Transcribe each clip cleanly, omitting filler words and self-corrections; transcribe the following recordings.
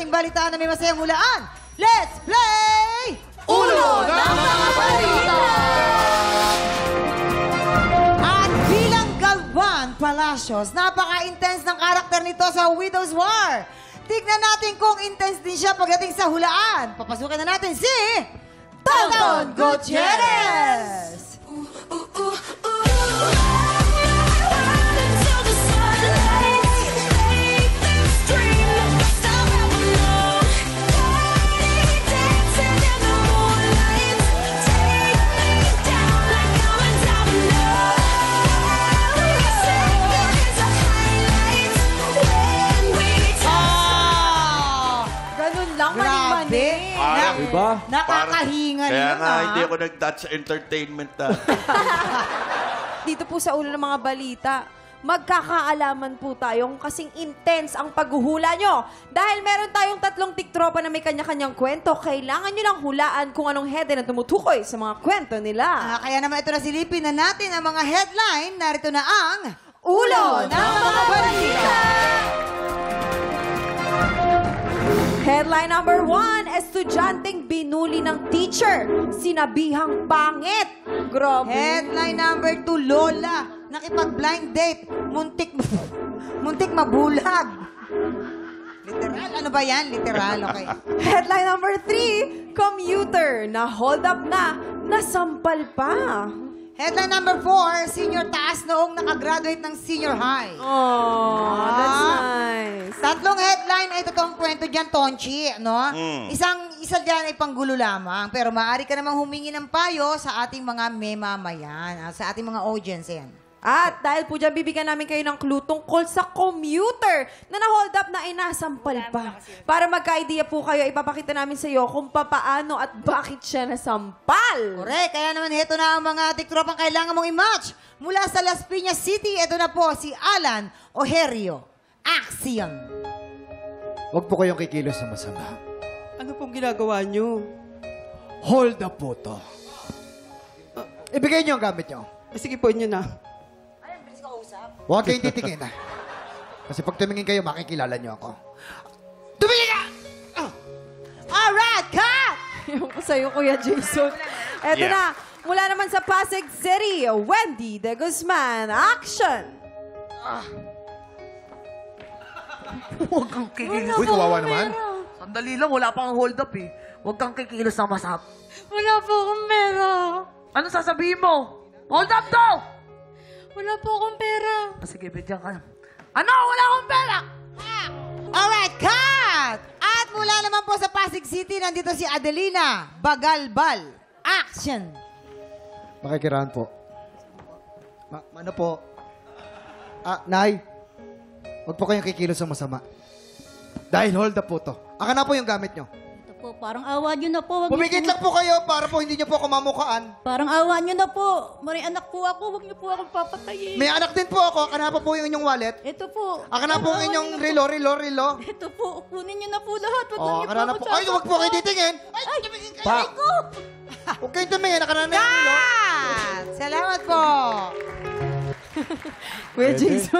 ating balitaan na may masayang hulaan. Let's play! Ulo ng mga balita! At bilang Galvan Palacios, napaka-intense ng karakter nito sa Widow's War. Tignan natin kung intense din siya pagdating sa hulaan. Papasukin na natin si... Tonton Gutierrez! Grabe. Parang, Diba? Nakakahinga kaya yun, nga, ah. hindi ako nag-touch entertainment na. Dito po sa ulo ng mga balita, magkakaalaman po tayong kasing intense ang paghuhula nyo. Dahil meron tayong 3 tiktropa na may kanya-kanyang kwento, kailangan nyo lang hulaan kung anong headline na tumutukoy sa mga kwento nila. Kaya naman ito na silipin na natin ang mga headline. Narito na ang... Ulo ng mga balita! Headline number 1, estudyanteng binuli ng teacher, sinabihang pangit. Grabe. Headline number 2, Lola. Nakipag-blind date. Muntik mabulag. Literal? Ano ba yan? Literal, okay. Headline number 3, commuter na hold up na, nasampal pa. Headline number 4, senior taas noong nakagraduate ng senior high. Oh, that's nice. 3 headline ay totoong kwento dyan, Tonchi, no? Isa dyan ay panggulo lamang. Pero maaari ka namang humingi ng payo sa ating mga memamayan, sa ating mga audience yan. At dahil po dyan, bibigyan namin kayo ng clue tungkol sa commuter na na-hold up na inasampal pa. Para magka-idea po kayo, ipapakita namin sa iyo kung papaano at bakit siya nasampal. Correct. Kaya naman, ito na ang mga tiktropang kailangan mong i-match. Mula sa Las Piñas City, ito na po si Alan Ojerio. Action! Huwag po kayong kikilos na masama. Ano pong ginagawa nyo? Hold up po to. Ibigay niyo ang gamit niyo. Sige po inyo na. Huwag kayong titingin, ha? Kasi pag tumingin kayo, makikilala niyo ako. Tumingin ka! Alright, cut! Yung ko sa'yo, Kuya Jason. Eto Yeah. na, mula naman sa Pasig City, Wendy de Guzman. Action! Huwag kang kikilos. Uy, kawawa naman. Sandali lang, wala pang hold up eh. Huwag kang kikilos na masap. Wala po akong pera. Ano sasabihin mo? Hold up to! Wala po akong pera. Sige, bigyan ka. Ano? Wala akong pera! Alright, cut! At mula naman po sa Pasig City, nandito si Adelina Bagalbal. Action! Makikiraan po. Ano po? Nay, huwag po kayong kikilos na masama. Dahil hold up po to. Aka na po yung gamit niyo. Ito po, parang awa nyo na po. Pumigit lang po kayo para po hindi niyo po ako mamukaan. Parang awa nyo na po. May anak po ako. Huwag nyo po akong papatayin. May anak din po ako. Aka na po yung inyong wallet. Ito po. Aka na po yung inyong relo. Ito po. Kunin nyo na po lahat. Huwag Oh, nyo aka po na ako po. Ay, huwag po kayo titingin. Ay, tumingin kayo. Pa. ko. Huwag kayong tumingin. Aka na yung relo. Cut! Salamat po! Kuya Jason.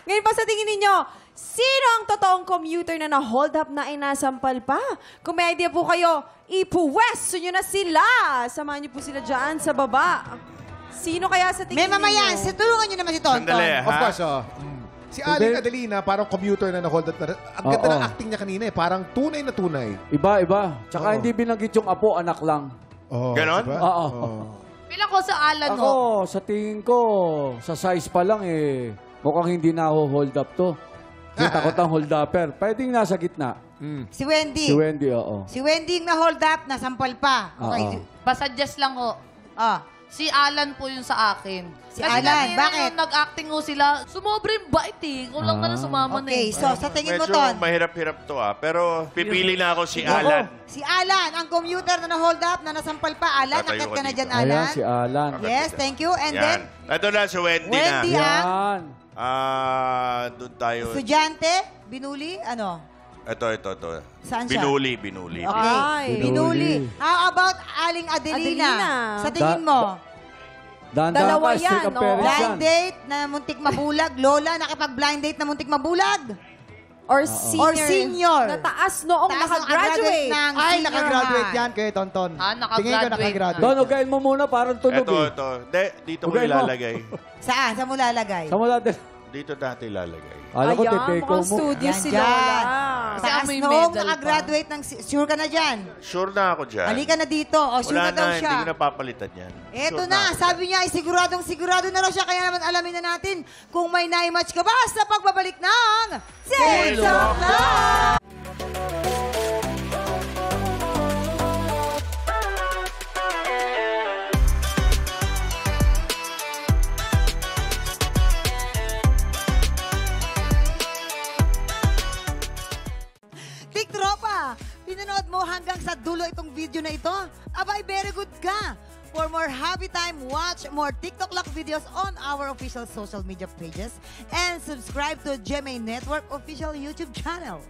Ngayon pa sa tingin ninyo, sino ang totoong commuter na na-hold up na inasampal pa? Kung may idea po kayo, ipuwesto nyo na sila. Samahan nyo po sila dyan sa baba. Sino kaya sa tingin May mamayan, ninyo? tulungan nyo naman si Tonton. Sandali, Of ha? course, Si Aling Adelina, parang commuter na na-hold up na. Ang ganda Oo. ng acting niya kanina eh. Parang tunay na tunay. Iba. Tsaka Oo. hindi binanggit yung apo, anak lang. Oh, Ganon? diba? Oo. Bilang ko sa Alan Ako, sa tingin ko, sa size pa lang mukhang hindi na hold up to. Kasi takot ang hold upper. Pwedeng nasa gitna. Si Wendy. Si Wendy, oo. Si Wendy yung na-hold up, nasampal pa. Okay. Oo. Basuggest lang ho. Ah, Si Alan po yun sa akin. Si Kasi Alan, kanina bakit? nung nag-acting ho sila, sumobra yung bait eh. Kulang na sumama na okay, eh. so sa tingin mo, Medyo Ton, mahirap-hirap to, Pero pipili na ako si Alan. si Alan, ang commuter na na-hold up, na nasampal pa. Alan, Tatayo nakit ko ka na dito. dyan, Ayan, Alan. si Alan. Yes, thank you. And then, Yan. Ito na si Wendy, Wendy, na. Yan. Doon tayo. estudyante, binuli, ano? Ito. Saan siya? Binuli. Okay, Ay. binuli. How about Aling Adelina? Adelina. Sa tingin mo? Dahan-dahan Dalawa ka, stick yan, ang parents Blind yan. date na muntik mabulag. Lola, nakipag-blind date na muntik mabulag. Or senior. Na taas noong Taas nung nakagraduate. ng Ay, senior nakagraduate high. yan kay Tonton. Nakagraduate Tingin ko na. nakagraduate. Don, ugayin mo muna, parang tunog Ito, eh. ito. Dito mo Ugayin mo. ilalagay. Saan? Saan mo lalagay? Sa mula din. Dito natin ilalagay. Alam ko, Ayan, te-take mukhang mo. studio Yan, si dyan. Lola. Kasi Taas may noong medal pa. nakagraduate ng... Sure ka na dyan. Sure na ako dyan. Halika na dito. O, sure Wala na daw na, siya. hindi ko napapalitan yan. Eto Sure na, ako sabi niya ay siguro na raw siya. Kaya naman alamin na natin kung may na-match ka ba sa pagbabalik ng TikTok Live! Tiktropa, pinanood mo hanggang sa dulo itong video na ito? Abay, very good ka! For more happy time, watch more TikTok Lock videos on our official social media pages and subscribe to GMA Network official YouTube channel.